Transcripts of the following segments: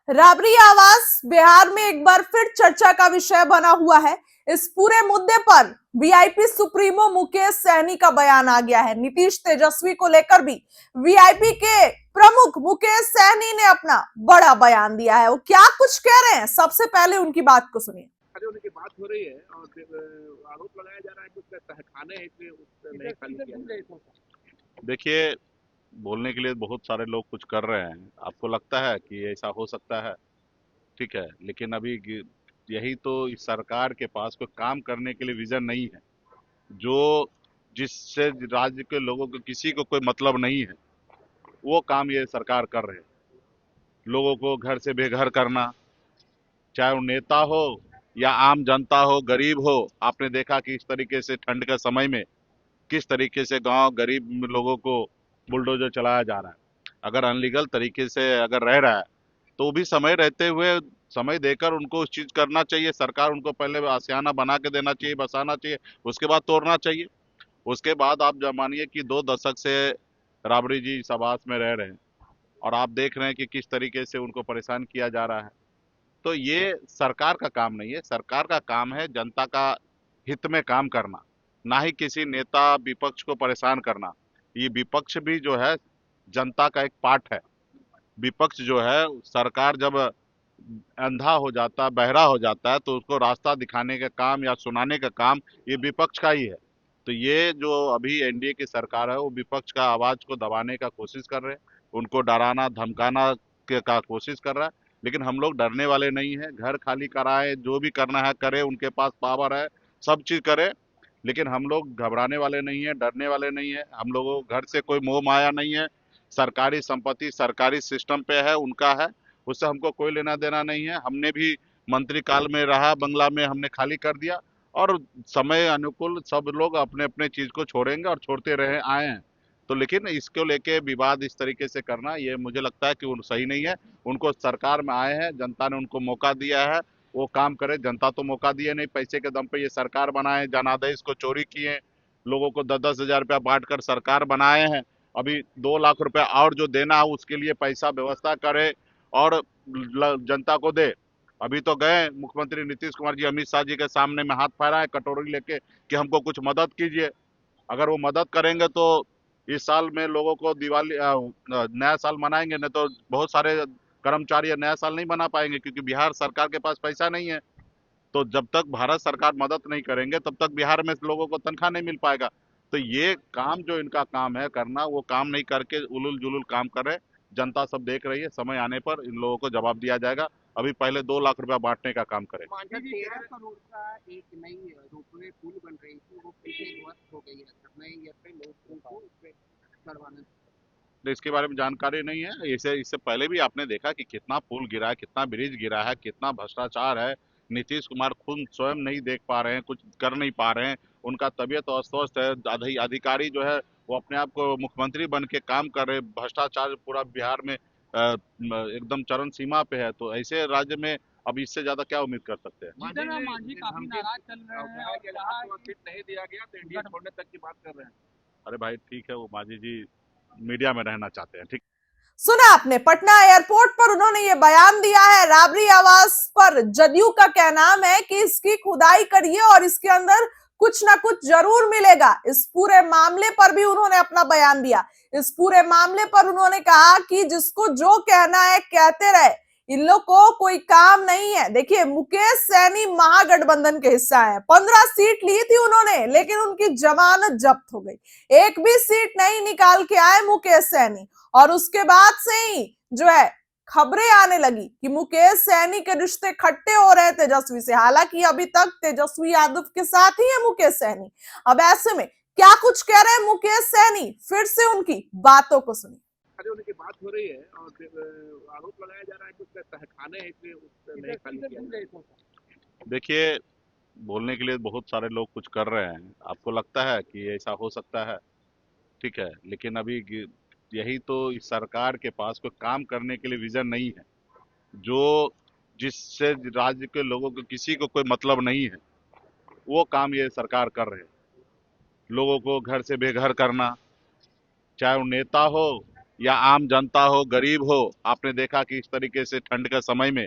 राबरी आवास बिहार में एक बार फिर चर्चा का विषय बना हुआ है। इस पूरे मुद्दे पर वीआईपी सुप्रीमो मुकेश सहनी का बयान आ गया है। नीतीश तेजस्वी को लेकर भी वीआईपी के प्रमुख मुकेश सहनी ने अपना बड़ा बयान दिया है। वो क्या कुछ कह रहे हैं, सबसे पहले उनकी बात को सुनिए। होने की बात हो रही है और आरोप लगाया जा रहा है कि उसका तहखाने हैं, इसलिए नहीं खाली किया। देखिए, बोलने के लिए बहुत सारे लोग कुछ कर रहे हैं। आपको लगता है कि ऐसा हो सकता है? ठीक है, लेकिन अभी यही तो इस सरकार के पास कोई काम करने के लिए विजन नहीं है। जो जिससे राज्य के लोगों को किसी को कोई मतलब नहीं है, वो काम ये सरकार कर रहे हैं। लोगों को घर से बेघर करना, चाहे वो नेता हो या आम जनता हो, गरीब हो। आपने देखा कि इस तरीके से ठंड के समय में किस तरीके से गांव गरीब लोगों को बुलडोजर चलाया जा रहा है। अगर अनलीगल तरीके से अगर रह रहा है तो वो भी समय रहते हुए समय देकर उनको उस चीज करना चाहिए। सरकार उनको पहले आशियाना बना के देना चाहिए, बसाना चाहिए, उसके बाद तोड़ना चाहिए। उसके बाद आप जब मानिए कि 2 दशक से राबड़ी जी इस आवास में रह रहे हैं और आप देख रहे हैं कि किस तरीके से उनको परेशान किया जा रहा है। तो ये सरकार का काम नहीं है। सरकार का काम है जनता का हित में काम करना, ना ही किसी नेता विपक्ष को परेशान करना। ये विपक्ष भी जो है जनता का एक पार्ट है। विपक्ष जो है, सरकार जब अंधा हो जाता है, बहरा हो जाता है, तो उसको रास्ता दिखाने का काम या सुनाने का काम ये विपक्ष का ही है। तो ये जो अभी एनडीए की सरकार है वो विपक्ष का आवाज को दबाने का कोशिश कर रहे हैं, उनको डराना धमकाना का कोशिश कर रहा है। लेकिन हम लोग डरने वाले नहीं है। घर खाली कराए, जो भी करना है करे, उनके पास पावर है, सब चीज करे। लेकिन हम लोग घबराने वाले नहीं है, डरने वाले नहीं है। हम लोगों को घर से कोई मोह माया नहीं है। सरकारी संपत्ति सरकारी सिस्टम पे है, उनका है, उससे हमको कोई लेना देना नहीं है। हमने भी मंत्री काल में रहा, बंगला में हमने खाली कर दिया, और समय अनुकूल सब लोग अपने अपने चीज को छोड़ेंगे और छोड़ते रहे आए हैं। तो लेकिन इसको लेके विवाद इस तरीके से करना, ये मुझे लगता है कि वो सही नहीं है। उनको सरकार में आए हैं, जनता ने उनको मौका दिया है, वो काम करे। जनता तो मौका दिए नहीं, पैसे के दम पे ये सरकार बनाए, जनादेश को चोरी किए, लोगों को 10-10 हजार रुपया बांट कर सरकार बनाए हैं। अभी 2 लाख रुपया और जो देना है उसके लिए पैसा व्यवस्था करे और जनता को दे। अभी तो गए मुख्यमंत्री नीतीश कुमार जी अमित शाह जी के सामने में हाथ फैलाए कटोरी लेके कि हमको कुछ मदद कीजिए। अगर वो मदद करेंगे तो इस साल में लोगों को दिवाली नया साल मनाएंगे, नहीं तो बहुत सारे कर्मचारी नया साल नहीं मना पाएंगे, क्योंकि बिहार सरकार के पास पैसा नहीं है। तो जब तक भारत सरकार मदद नहीं करेंगे तब तक बिहार में लोगों को तनख्वाह नहीं मिल पाएगा। तो ये काम जो इनका काम है करना, वो काम नहीं करके उलुल जुलुल काम कर रहे। जनता सब देख रही है, समय आने पर इन लोगों को जवाब दिया जाएगा। अभी पहले 2 लाख रुपया बांटने का काम करें। 13 करोड़ का एक नई रोपवे पुल बन रही थी, वो पुल ध्वस्त हो गई है। नए ईयर पे लोगों को उस पे करवाना। तो इसके बारे में जानकारी नहीं है। इसे इससे पहले भी आपने देखा कि कितना पुल गिरा है, कितना ब्रिज गिरा है, कितना भ्रष्टाचार है। नीतीश कुमार खुद स्वयं नहीं देख पा रहे हैं, कुछ कर नहीं पा रहे हैं। उनका तबीयत अस्वस्थ है। अधिकारी जो है वो अपने आप को मुख्यमंत्री बन के काम कर रहे। भ्रष्टाचार पूरा बिहार में एकदम चरम सीमा पे है। तो ऐसे राज्य में अब इससे ज्यादा क्या उम्मीद कर सकते हैं? मांझी काफी नाराज चल रहे हैं और कहा कि नहीं दिया गया तो इंडिया छोड़ने तक की बात कर रहे हैं। अरे भाई ठीक है, वो मांझी जी मीडिया में रहना चाहते हैं, ठीक। सुना आपने, पटना एयरपोर्ट पर उन्होंने ये बयान दिया है। राबरी आवास पर जदयू का कहना है कि इसकी खुदाई करिए और इसके अंदर कुछ ना कुछ जरूर मिलेगा। इस पूरे मामले पर भी उन्होंने अपना बयान दिया। इस पूरे मामले पर उन्होंने कहा कि जिसको जो कहना है कहते रहे, इन लोग को कोई काम नहीं है। देखिए, मुकेश सहनी महागठबंधन के हिस्सा है। 15 सीट ली थी उन्होंने, लेकिन उनकी जमानत जब्त हो गई। एक भी सीट नहीं निकाल के आए मुकेश सहनी। और उसके बाद से ही जो है खबरें आने लगी कि मुकेश सहनी के रिश्ते खट्टे हो रहे हैं तेजस्वी से। हालांकि अभी तक तेजस्वी यादव के साथ ही है मुकेश सहनी। अब ऐसे में क्या कुछ कह रहे हैं मुकेश सहनी, फिर से उनकी बातों को सुनिए। होने की बात हो रही है और आरोप लगाया जा रहा है कि उसका तहखाने हैं, इसलिए उससे नहीं खाली किया। देखिए, बोलने के लिए बहुत सारे लोग कुछ कर रहे हैं। आपको लगता है कि ऐसा हो सकता है? ठीक है, लेकिन अभी यही तो इस सरकार के पास कोई काम करने के लिए विजन नहीं है। जो जिससे राज्य के लोगों को किसी को कोई मतलब नहीं है, वो काम ये सरकार कर रहे हैं। लोगों को घर से बेघर करना, चाहे वो नेता हो या आम जनता हो, गरीब हो, आपने देखा कि इस तरीके से ठंड के समय में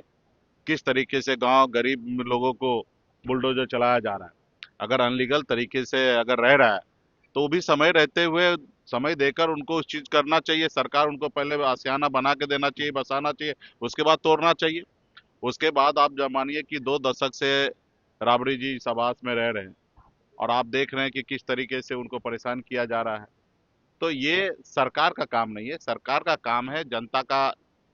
किस तरीके से गांव गरीब लोगों को बुलडोजर चलाया जा रहा है। अगर अनलीगल तरीके से अगर रह रहा है तो भी समय रहते हुए समय देकर उनको उस चीज करना चाहिए। सरकार उनको पहले आशियाना बना के देना चाहिए, बसाना चाहिए, उसके बाद तोड़ना चाहिए। उसके बाद आप मानिए कि 2 दशक से राबड़ी जी इस आवास में रह रहे हैं और आप देख रहे हैं कि किस तरीके से उनको परेशान किया जा रहा है। तो ये सरकार का काम नहीं है। सरकार का काम है जनता का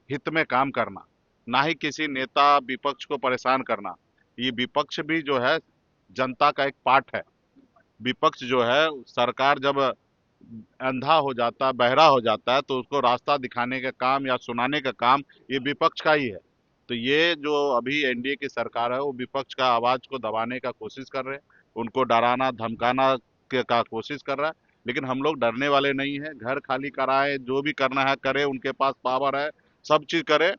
हित में काम करना, ना ही किसी नेता विपक्ष को परेशान करना। ये विपक्ष भी जो है जनता का एक पार्ट है। विपक्ष जो है, सरकार जब अंधा हो जाता, बहरा हो जाता है तो उसको रास्ता दिखाने का काम या सुनाने का काम ये विपक्ष का ही है। तो ये जो अभी एनडीए की सरकार है वो विपक्ष का आवाज को दबाने का कोशिश कर रहे हैं, उनको डराना धमकाना का कोशिश कर रहा है। लेकिन हम लोग डरने वाले नहीं है। घर खाली कराए, जो भी करना है करे, उनके पास पावर है, सब चीज करे।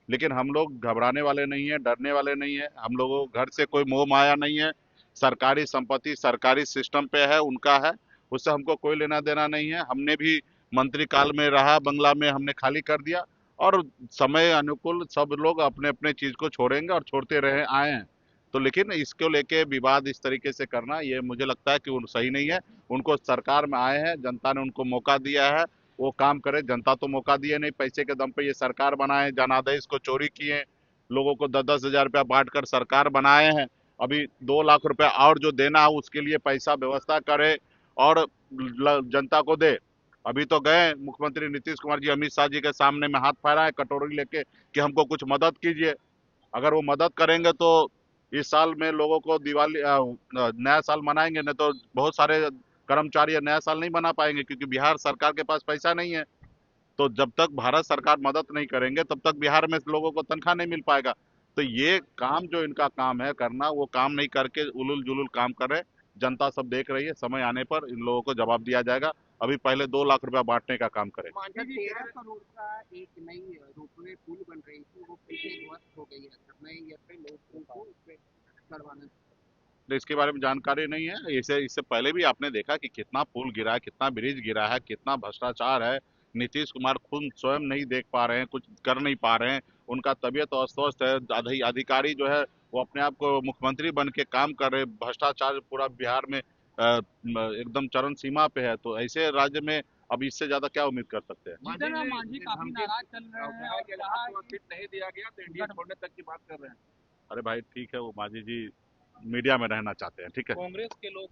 लेकिन हम लोग घबराने वाले नहीं है, डरने वाले नहीं है। हम लोगों को घर से कोई मोह माया नहीं है। सरकारी संपत्ति सरकारी सिस्टम पे है, उनका है, उससे हमको कोई लेना देना नहीं है। हमने भी मंत्री काल में रहा, बंगला में हमने खाली कर दिया और समय अनुकूल सब लोग अपने अपने चीज को छोड़ेंगे और छोड़ते रहे आए हैं। तो लेकिन इसको लेके विवाद इस तरीके से करना ये मुझे लगता है कि वो सही नहीं है। उनको सरकार में आए हैं, जनता ने उनको मौका दिया है, वो काम करे। जनता तो मौका दिए नहीं, पैसे के दम पे ये सरकार बनाए, जनादेश को चोरी किए, लोगों को 10-10 हजार रुपया बांट कर सरकार बनाए हैं। अभी 2 लाख रुपया और जो देना है उसके लिए पैसा व्यवस्था करे और जनता को दे। अभी तो गए मुख्यमंत्री नीतीश कुमार जी अमित शाह जी के सामने में हाथ फहराए कटोरी लेके कि हमको कुछ मदद कीजिए। अगर वो मदद करेंगे तो इस साल में लोगों को दिवाली नया साल मनाएंगे, नहीं तो बहुत सारे कर्मचारी नया साल नहीं मना पाएंगे क्योंकि बिहार सरकार के पास पैसा नहीं है। तो जब तक भारत सरकार मदद नहीं करेंगे तब तक बिहार में लोगों को तनख्वाह नहीं मिल पाएगा। तो ये काम जो इनका काम है करना, वो काम नहीं करके उलुल जुलुल काम कर रहे। जनता सब देख रही है, समय आने पर इन लोगों को जवाब दिया जाएगा। अभी पहले 2 लाख रुपया बांटने का काम करें। मांझा 13 करोड़ का एक नई रोपवे पुल बन रही थी, वो फिर से ध्वस्त हो गई है सर। नए ईयर पे लोगों को उस पे करवाना। तो इसके बारे में जानकारी नहीं है। इससे इससे पहले भी आपने देखा कि कितना पुल गिरा है, कितना ब्रिज गिरा है, कितना भ्रष्टाचार है। नीतीश कुमार खुद स्वयं नहीं देख पा रहे हैं, कुछ कर नहीं पा रहे हैं। उनका तबीयत अस्वस्थ है। अधिकारी जो है वो अपने आप को मुख्यमंत्री बन के काम कर रहे हैं। भ्रष्टाचार पूरा बिहार में एकदम चरम सीमा पे है। तो ऐसे राज्य में अब इससे ज्यादा क्या उम्मीद कर सकते हैं। मांझी काफी नाराज चल रहे हैं और कहा कि नहीं दिया गया तो इंडिया छोड़ने तक की बात कर रहे हैं। अरे भाई ठीक है, वो मांझी जी मीडिया में रहना चाहते हैं, ठीक है। कांग्रेस के लोग